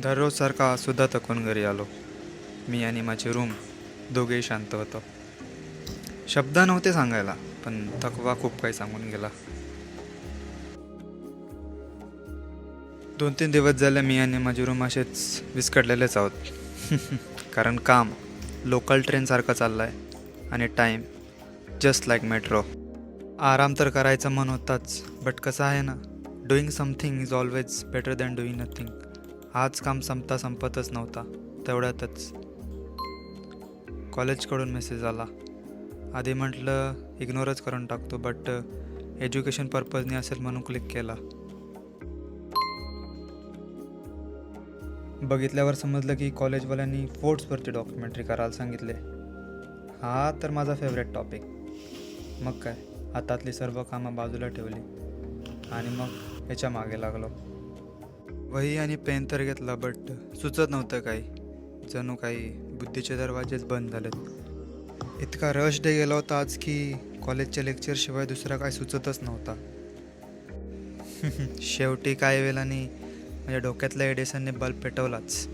दररोजसारखा सुद्धा थकून घरी आलो. मी आणि माझी रूम दोघेही शांत होतो. शब्द नव्हते सांगायला, पण थकवा खूप काही सांगून गेला. 2-3 दिवस झाले मी आणि माझी रूम असेच विस्कटलेलेच आहोत. कारण काम लोकल ट्रेनसारखं चाललं आहे आणि टाईम जस्ट लाईक मेट्रो. आराम तर करायचा मन होताच, बट कसं आहे ना, doing something is always better than doing nothing. आज काम संपतच नव्हता. तेवढ्यातच कॉलेजकडून मेसेज आला. आधी म्हटलं इग्नोरच करून टाकतो, बट एज्युकेशन पर्पजनी असेल म्हणून क्लिक केला. बघितल्यावर समजलं की कॉलेजवाल्यांनी फोर्ट्सवरची डॉक्युमेंटरी करायला सांगितले. हा तर माझा फेवरेट टॉपिक. मग काय, हातातली सर्व कामं बाजूला ठेवली आणि मग याच्या मागे लागलो. वही आणि पेन तर घेतला, बट सुचत नव्हतं काही. जणू काही बुद्धीचे दरवाजेच बंद झालेत. इतका रश डे गेला होता आज की कॉलेजच्या लेक्चरशिवाय दुसरा काय सुचतच नव्हता. शेवटी काय वेळाने माझ्या डोक्यातल्या एडिसनने बल्ब पेटवलाच.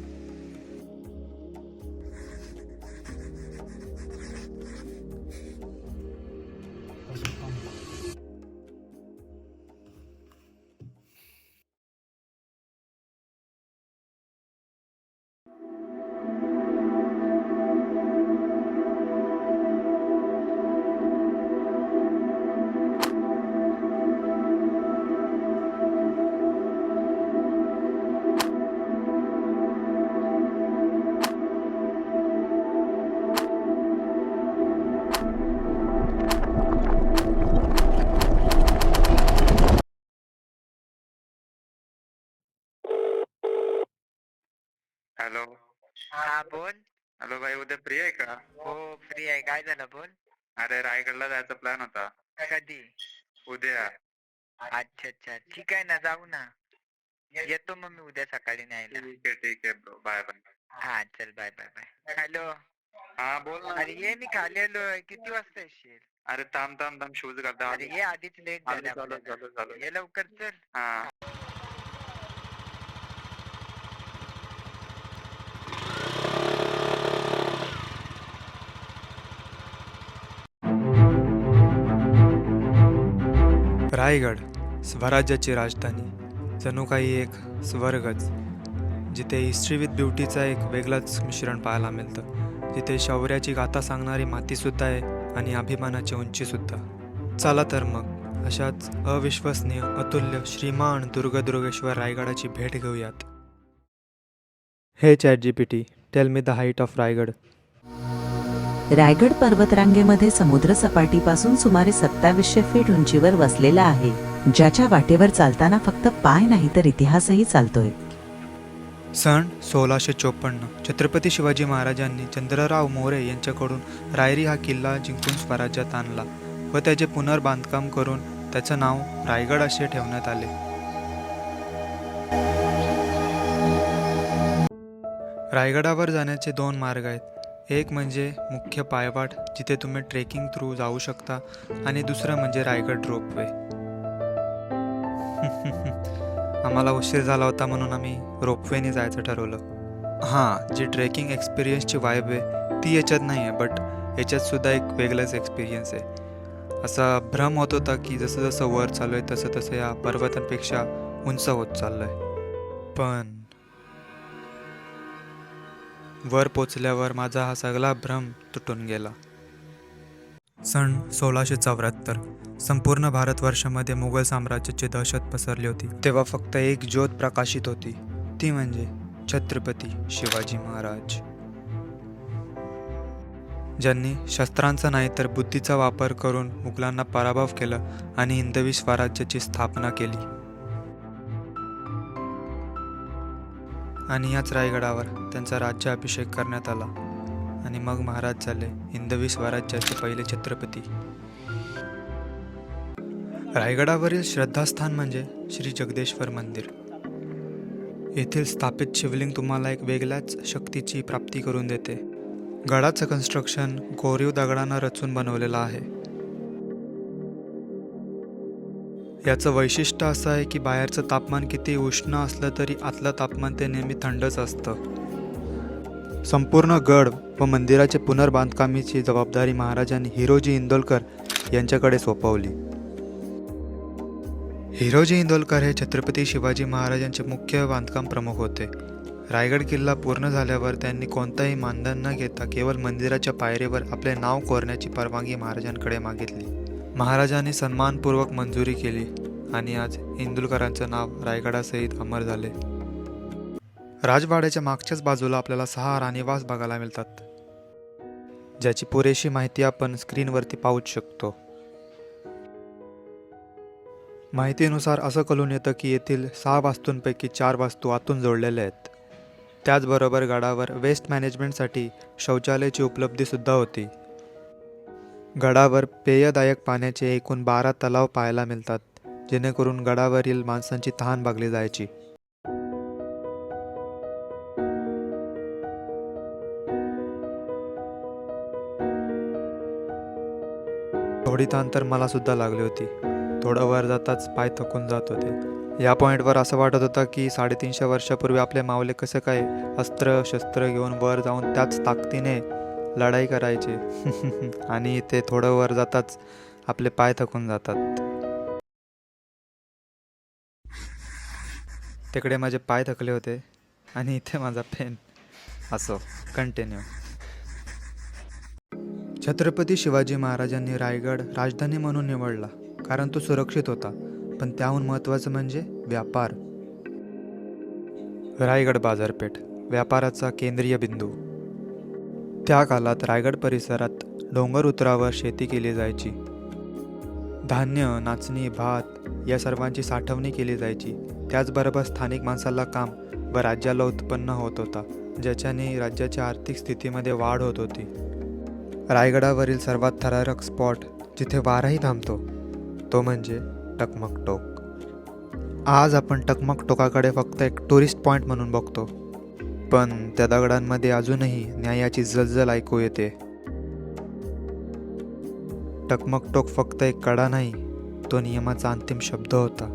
हॅलो. हा बोल. हॅलो भाई, उद्या फ्री आहे का? हो फ्री आहे. काय झालं बोल. अरे रायगडला जायचा प्लॅन होता. कधी? उद्या. अच्छा अच्छा, ठीक आहे ना, जाऊ ना. येतो मग मी उद्या सकाळी न्यायला. ठीक आहे ब्रो, बाय बाय. हा चल, बाय बाय बाय. हॅलो. हा बोल ना. अरे ये, मी खाली आलोय. किती वाजता येशील? अरे थांब थांब थांब, शूज घालता. अरे ये, आधीच लेट झाले आपल्याला. ये लवकर चल. हा. रायगड, स्वराज्याची राजधानी. जणू काही एक स्वर्गच, जिथे हिस्ट्री विथ ब्युटीचा एक वेगळाच मिश्रण पाहायला मिळतं. जिथे शौर्याची गाथा सांगणारी मातीसुद्धा आहे आणि अभिमानाची उंचीसुद्धा. चला तर मग अशाच अविश्वसनीय, अतुल्य, श्रीमान दुर्गेश्वर रायगडाची भेट घेऊयात. हे ChatGPT, tell me the height of Raigad. Raigad पर्वतरांगेमध्ये समुद्र सपाटीपासून सुमारे 2700 फीट उंचीवर वसलेला आहे, ज्याच्या वाटेवर चालताना फक्त पाय नाही तर इतिहासही चालतोय. सन 1654 छत्रपती शिवाजी महाराजांनी चंद्रराव मोरे यांच्याकडून रायरी हा किल्ला जिंकून स्वराज्यात आणला व त्याचे पुनर्बांधकाम करून त्याचं नाव रायगड असे ठेवण्यात आले. रायगडावर जाण्याचे 2 मार्ग आहेत. एक म्हणजे मुख्य पायवाट, जिथे तुम्ही ट्रेकिंग थ्रू जाऊ शकता, आणि दुसरं म्हणजे रायगड रोपवे. आम्हाला उशीर झाला होता म्हणून आम्ही रोपवेने जायचं ठरवलं. हां, जी ट्रेकिंग एक्सपिरियन्सची वाईब आहे ती याच्यात नाही आहे, बट याच्यातसुद्धा एक वेगळंच एक्सपिरियन्स आहे. असा भ्रम होत होता की जसं जसं वर चालू आहे तसं तसं या पर्वतांपेक्षा उंच होत चाललं आहे. पण वर पोचल्यावर माझा हा सगळा भ्रम तुटून गेला. सन 1674 संपूर्ण भारतवर्षामध्ये मुघल साम्राज्याची दहशत पसरली होती. तेव्हा फक्त एक ज्योत प्रकाशित होती, ती म्हणजे छत्रपती शिवाजी महाराज, ज्यांनी शस्त्रांचा नाही तर बुद्धीचा वापर करून मुघलांना पराभव केला आणि हिंदवी स्वराज्याची स्थापना केली. आणि याच रायगडावर त्यांचा राज्याभिषेक करण्यात आला आणि मग महाराज झाले हिंदवी स्वराज्याचे पहिले छत्रपती. रायगडावरील श्रद्धास्थान म्हणजे श्री जगदेश्वर मंदिर. येथील स्थापित शिवलिंग तुम्हाला एक वेगळ्याच शक्तीची प्राप्ती करून देते. गडाचं कन्स्ट्रक्शन कोरीव दगडानं रचून बनवलेलं आहे. याचं वैशिष्ट्य असं आहे की बाहेरचं तापमान किती उष्ण असलं तरी आतलं तापमान ते नेहमी थंडच असतं. संपूर्ण गड व मंदिराचे पुनर्बांधकामीची जबाबदारी महाराजांनी हिरोजी इंदोलकर यांच्याकडे सोपवली. हिरोजी इंदोलकर हे छत्रपती शिवाजी महाराजांचे मुख्य बांधकाम प्रमुख होते. रायगड किल्ला पूर्ण झाल्यावर त्यांनी कोणताही मानधन न घेता केवळ मंदिराच्या पायरीवर आपले नाव कोरण्याची परवानगी महाराजांकडे मागितली. महाराजांनी सन्मानपूर्वक मंजुरी केली आणि आज इंदुलकरांचं नाव रायगडासहित अमर झाले. राजवाड्याच्या मागच्याच बाजूला आपल्याला 6 राणीवास बघायला मिळतात, ज्याची पुरेशी माहिती आपण स्क्रीनवरती पाहूच शकतो. माहितीनुसार असं कळून येतं की येथील 6 वास्तूंपैकी 4 वास्तू आतून जोडलेल्या आहेत. त्याचबरोबर गडावर वेस्ट मॅनेजमेंटसाठी शौचालयाची उपलब्धीसुद्धा होती. गडावर पेयदायक पाण्याचे एकूण 12 तलाव पाहायला मिळतात, जेणेकरून गडावरील माणसांची तहान भागली जायची. थोडी तहान तर मला सुद्धा लागली होती. थोडं वर जाताच पाय थकून जात होते. या पॉईंटवर असं वाटत होतं की 350 वर्षापूर्वी आपले मावळे कसं काय अस्त्र शस्त्र घेऊन वर जाऊन त्याच ताकदीने लढाई करायचे आणि इथे थोडं वर जाताच आपले पाय थकून जातात. तिकडे माझे पाय थकले होते आणि इथे माझा पेन. असो, कंटिन्यू. छत्रपती शिवाजी महाराजांनी रायगड राजधानी म्हणून निवडला कारण तो सुरक्षित होता, पण त्याहून महत्त्वाचं म्हणजे व्यापार. रायगड बाजारपेठ व्यापाराचा केंद्रीय बिंदू. त्या काळात रायगड परिसरात डोंगर उतारावर शेती केली जायची. धान्य, नाचणी, भात या सर्वांची साठवणी केली जायची. त्याचबरोबर स्थानिक माणसाला काम व राज्याला उत्पन्न होत होता, ज्याच्याने राज्याच्या आर्थिक स्थितीमध्ये वाढ होत होती. रायगडावरील सर्वात थरारक स्पॉट जिथे वाराही थांबतो तो म्हणजे टकमक टोक. आज आपण टकमक टोकाकडे फक्त एक टुरिस्ट पॉईंट म्हणून बघतो, पण त्या दगडांमध्ये अजूनही न्यायाची जलजल ऐकू येते. टकमक टोक फक्त एक कडा नाही, तो नियमाचा अंतिम शब्द होता.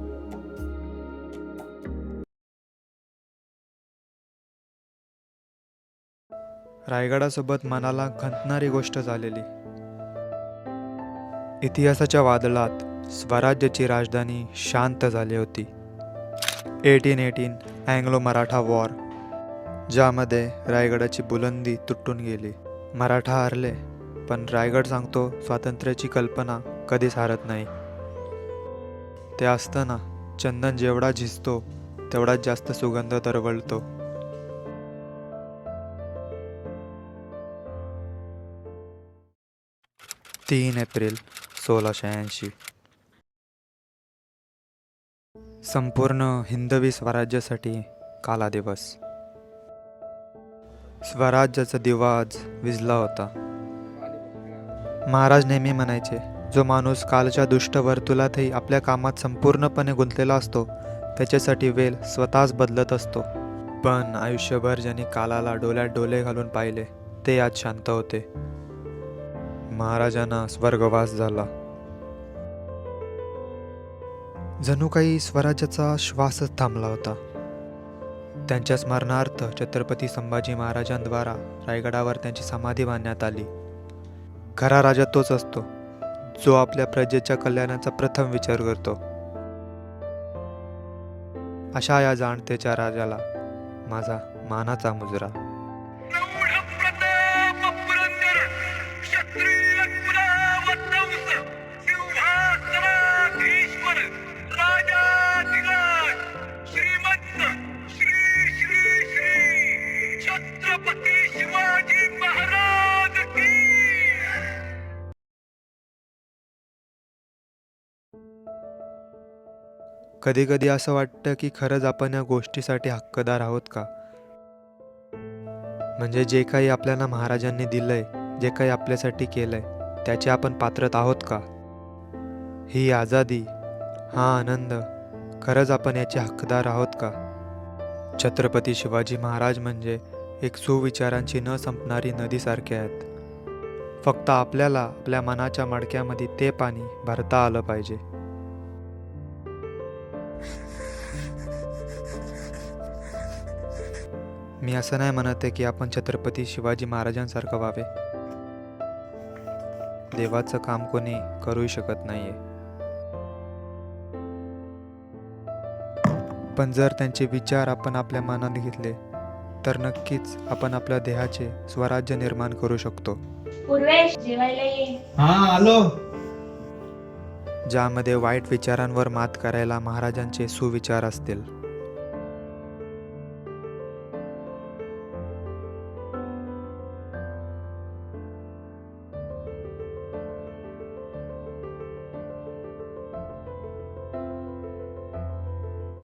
रायगडासोबत मनाला खंतणारी गोष्ट झालेली. इतिहासाच्या वादळात स्वराज्याची राजधानी शांत झाली होती. 1818 अँग्लो मराठा वॉर, ज्यामध्ये रायगडाची बुलंदी तुटून गेली. मराठा हारले, पण रायगड सांगतो स्वातंत्र्याची कल्पना कधीच हारत नाही. ते असताना चंदन जेवढा झिजतो तेवढाच जास्त सुगंध दरवळतो. तीन एप्रिल 1680 संपूर्ण हिंदवी स्वराज्यासाठी काला दिवस. स्वराज्याचा दिवा आज विझला होता. महाराज नेहमी म्हणायचे, जो माणूस कालच्या दुष्ट वर्तुळातही आपल्या कामात संपूर्णपणे गुंतलेला असतो त्याच्यासाठी वेळ स्वतःच बदलत असतो. पण आयुष्यभर ज्यांनी कालाला डोळ्यात डोळे घालून पाहिले ते आज शांत होते. महाराजांना स्वर्गवास झाला. जणू काही स्वराज्याचा श्वासच थांबला होता. त्यांच्या स्मरणार्थ छत्रपती संभाजी महाराजांद्वारा रायगडावर त्यांची समाधी बांधण्यात आली. खरा राजा तोच असतो जो आपल्या प्रजेच्या कल्याणाचा प्रथम विचार करतो. अशा या जाणतेच्या राजाला माझा मानाचा मुजरा. कधी कधी असं वाटतं की खरंच आपण या गोष्टीसाठी हक्कदार आहोत का? म्हणजे जे काही आपल्याला महाराजांनी दिलंय, जे काही आपल्यासाठी केलंय, त्याचे आपण पात्रत आहोत का? ही आझादी, हा आनंद, खरंच आपण याचे हक्कदार आहोत का? छत्रपती शिवाजी महाराज म्हणजे एक सुविचारांची न संपणारी नदीसारखे आहेत. फक्त आपल्याला आपल्या मनाच्या मडक्यामध्ये ते पाणी भरता आलं पाहिजे. मी असं नाही म्हणत आहे की आपण छत्रपती शिवाजी महाराजांसारखं व्हावे. देवाचं काम कोणी करूही शकत नाहीये. पण जर त्यांचे विचार आपण आपल्या मनात घेतले तर नक्कीच आपण आपल्या देहाचे स्वराज्य निर्माण करू शकतो, पूर्वेश जेवायला ये. हा आलो. ज्यामध्ये वाईट विचारांवर मात करायला महाराजांचे सुविचार असतील.